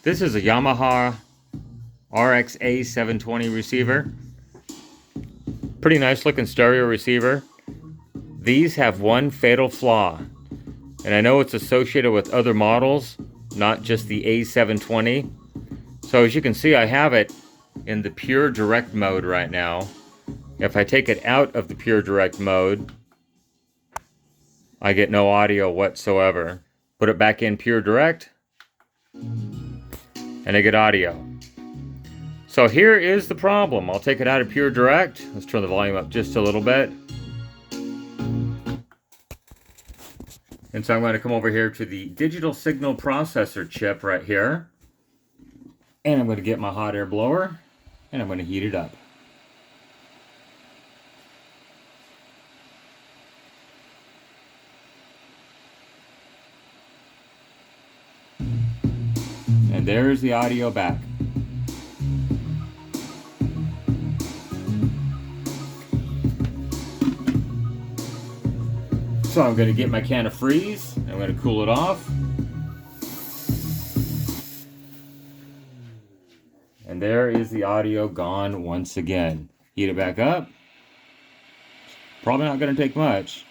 This is a Yamaha RXA 720 receiver. Pretty nice looking stereo receiver. These have one fatal flaw, and I know it's associated with other models, not just the A720. So as you can see, I have it in the pure direct mode right now. If I take it out of the pure direct mode, I get no audio whatsoever. Put it back in pure direct, and I get audio. So here is the problem. I'll take it out of pure direct. Let's turn the volume up just a little bit. And so I'm going to come over here to the digital signal processor chip right here. And I'm going to get my hot air blower, and I'm going to heat it up. And there's the audio back. So I'm going to get my can of freeze. I'm going to cool it off. And there is the audio gone once again. Heat it back up. Probably not going to take much.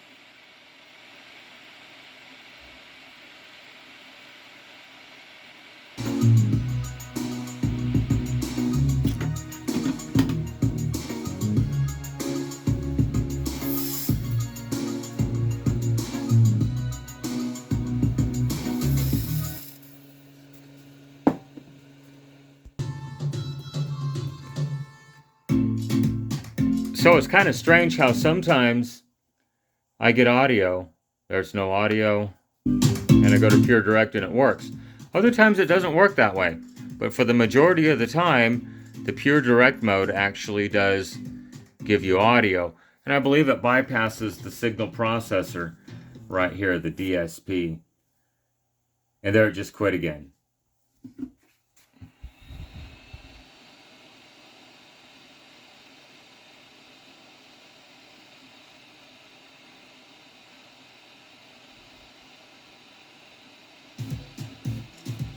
So it's kind of strange how sometimes I get audio, there's no audio, and I go to pure direct and it works. Other times it doesn't work that way. But for the majority of the time, the pure direct mode actually does give you audio. And I believe it bypasses the signal processor right here, the DSP. And there it just quit again.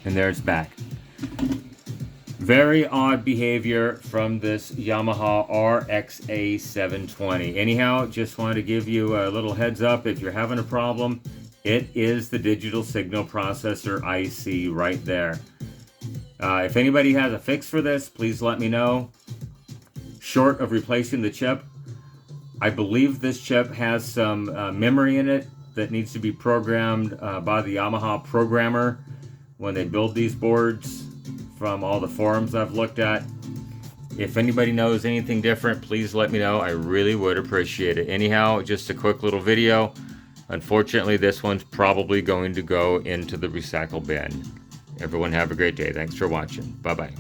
And there it's back. Very odd behavior from this Yamaha RXA 720. Anyhow, just wanted to give you a little heads up if you're having a problem. It is the digital signal processor IC right there. If anybody has a fix for this, please let me know. Short of replacing the chip, I believe this chip has some memory in it that needs to be programmed by the Yamaha programmer when they build these boards, from all the forums I've looked at. If anybody knows anything different, please let me know. I really would appreciate it. Anyhow, just a quick little video. Unfortunately, this one's probably going to go into the recycle bin. Everyone have a great day. Thanks for watching. Bye-bye.